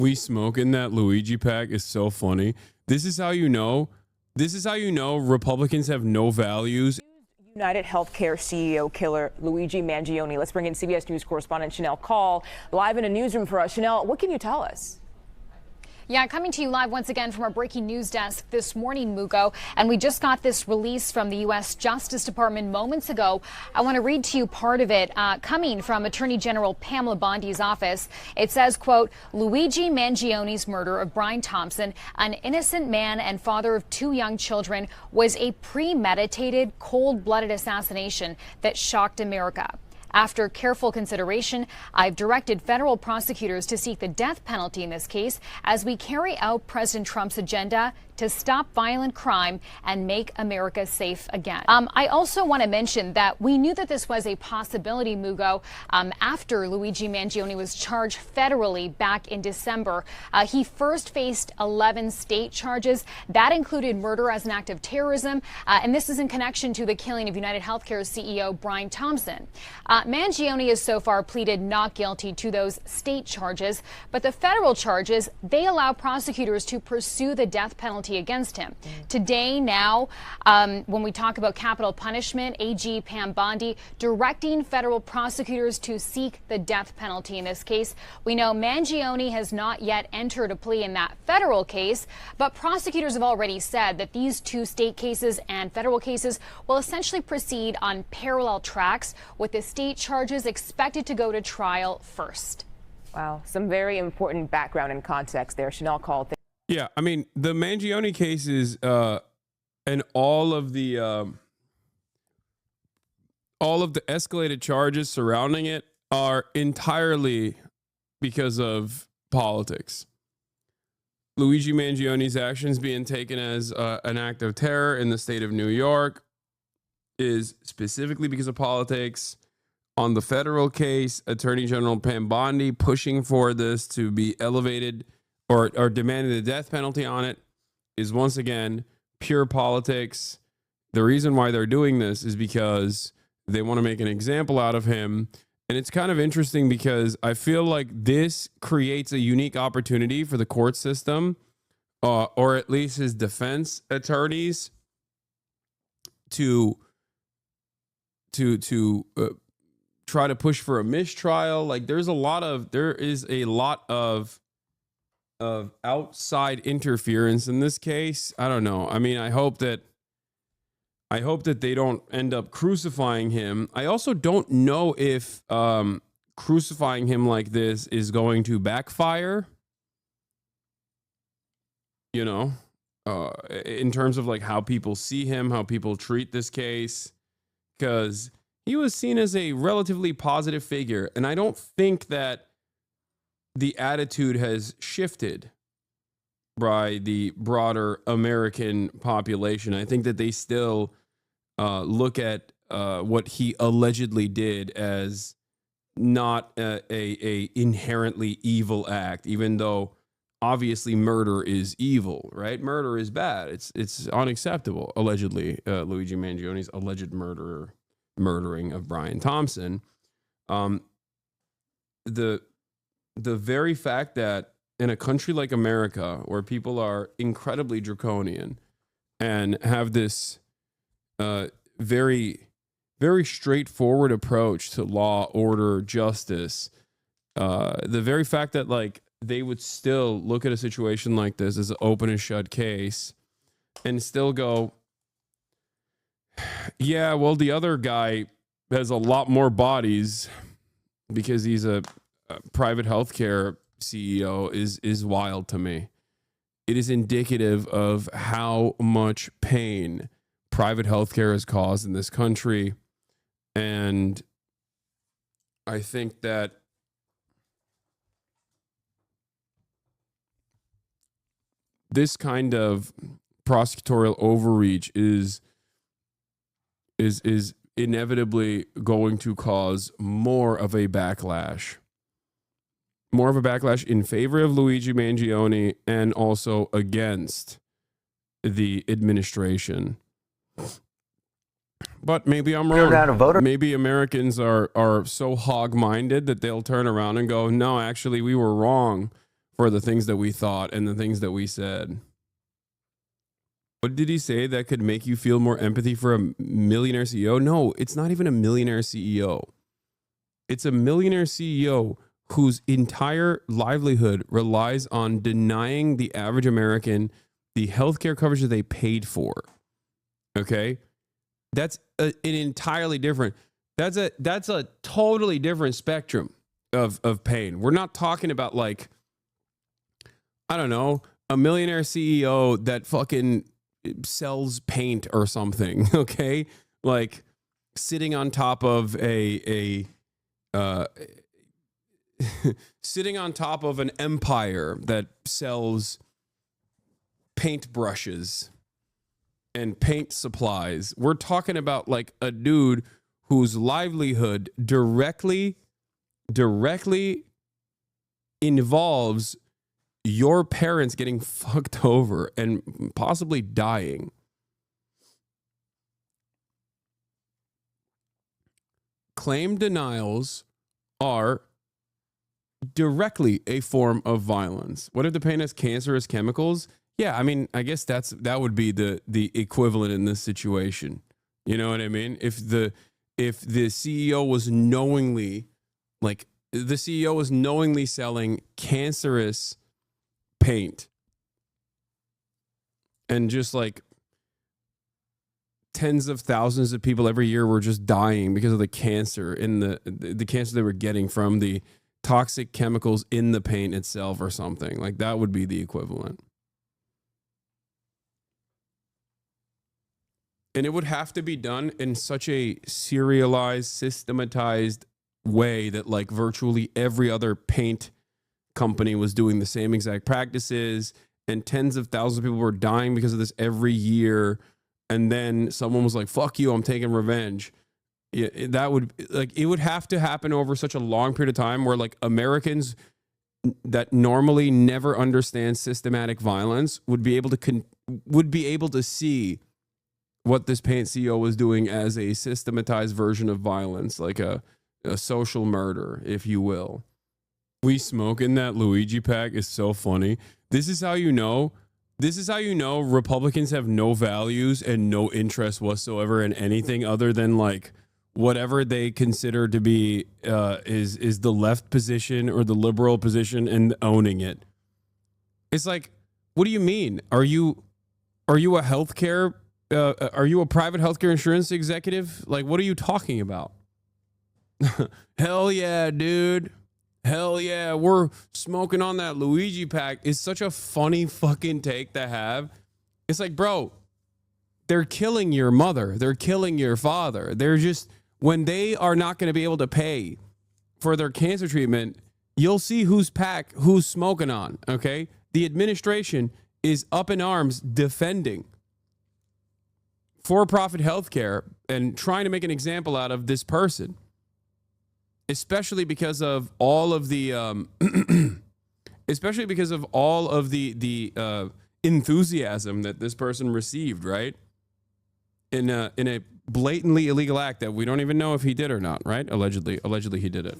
We smoking that Luigi pack is so funny. This is how you know. This is how you know Republicans have no values. United Healthcare CEO killer Luigi Mangione. Let's bring in CBS News correspondent Chanel Call live in a newsroom for us. Chanel, what can you tell us? Yeah, coming to you live once again from our breaking news desk this morning, Mugo. And we just got this release from the U.S. Justice Department moments ago. I want to read to you part of it coming from Attorney General Pamela Bondi's office. It says, quote, Luigi Mangione's murder of Brian Thompson, an innocent man and father of 2 young children, was a premeditated, cold-blooded assassination that shocked America. After careful consideration, I've directed federal prosecutors to seek the death penalty in this case as we carry out President Trump's agenda to stop violent crime and make America safe again. I also want to mention that we knew that this was a possibility, Mugo, after Luigi Mangione was charged federally back in December. He first faced 11 state charges. That included murder as an act of terrorism, and this is in connection to the killing of United Healthcare CEO Brian Thompson. Mangione has so far pleaded not guilty to those state charges, but the federal charges, they allow prosecutors to pursue the death penalty against him. Today, now, when we talk about capital punishment, AG Pam Bondi directing federal prosecutors to seek the death penalty in this case. We know Mangione has not yet entered a plea in that federal case, but prosecutors have already said that these 2 state cases and federal cases will essentially proceed on parallel tracks, with the state charges expected to go to trial first. Wow, some very important background and context there. Chanel Call. Yeah, I mean, the Mangione cases and all of the escalated charges surrounding it are entirely because of politics. Luigi Mangione's actions being taken as an act of terror in the state of New York is specifically because of politics. On the federal case, Attorney General Pam Bondi pushing for this to be elevated or demanding the death penalty on it is once again pure politics. The reason why they're doing this is because they want to make an example out of him. And it's kind of interesting because I feel like this creates a unique opportunity for the court system, or at least his defense attorneys, to try to push for a mistrial. Like there is a lot of outside interference in this case. I don't know. I mean, I hope that they don't end up crucifying him. I also don't know if crucifying him like this is going to backfire, you know, in terms of like how people see him, how people treat this case, because he was seen as a relatively positive figure. And I don't think that the attitude has shifted by the broader American population. I think that they still look at what he allegedly did as not a inherently evil act, even though obviously murder is evil, right? Murder is bad. It's unacceptable. Allegedly, Luigi Mangione's alleged murdering of Brian Thompson. The very fact that in a country like America, where people are incredibly draconian and have this very, very straightforward approach to law, order, justice, the very fact that like they would still look at a situation like this as an open and shut case and still go, yeah, well, the other guy has a lot more bodies because he's a private healthcare CEO is wild to me. It is indicative of how much pain private healthcare has caused in this country. And I think that this kind of prosecutorial overreach is inevitably going to cause more of a backlash in favor of Luigi Mangione and also against the administration. But maybe I'm wrong. Maybe Americans are so hog-minded that they'll turn around and go, no, actually, we were wrong for the things that we thought and the things that we said. What did he say that could make you feel more empathy for a millionaire CEO? No, it's not even a millionaire CEO. It's a millionaire CEO whose entire livelihood relies on denying the average American the healthcare coverage that they paid for. Okay? That's an entirely different, that's a totally different spectrum of pain. We're not talking about like, I don't know, a millionaire CEO that fucking sells paint or something, okay? Like sitting on top of sitting on top of an empire that sells paint brushes and paint supplies. We're talking about like a dude whose livelihood directly involves your parents getting fucked over and possibly dying. Claim denials are directly a form of violence. What if the paint has cancerous chemicals? Yeah, I mean, I guess that would be the equivalent in this situation. You know what I mean? If the CEO was knowingly selling cancerous paint and just like tens of thousands of people every year were just dying because of the cancer in the cancer they were getting from the toxic chemicals in the paint itself or something, like that would be the equivalent. And it would have to be done in such a serialized, systematized way that like virtually every other paint company was doing the same exact practices, and tens of thousands of people were dying because of this every year. And then someone was like, fuck you, I'm taking revenge. Yeah, that would like, it would have to happen over such a long period of time where like Americans that normally never understand systematic violence would be able to see what this paint CEO was doing as a systematized version of violence, like a social murder, if you will. We smoke in that Luigi pack is so funny. This is how you know Republicans have no values and no interest whatsoever in anything other than like whatever they consider to be is the left position or the liberal position and owning it. It's like, what do you mean? Are you a healthcare? Are you a private healthcare insurance executive? Like, what are you talking about? Hell yeah, dude. Hell yeah, we're smoking on that Luigi pack. It's such a funny fucking take to have. It's like, bro, they're killing your mother. They're killing your father. They're just, when they are not going to be able to pay for their cancer treatment, you'll see who's smoking on, okay? The administration is up in arms defending for-profit healthcare and trying to make an example out of this person. Especially because of all of the enthusiasm that this person received, right? In a blatantly illegal act that we don't even know if he did or not, right? Allegedly he did it.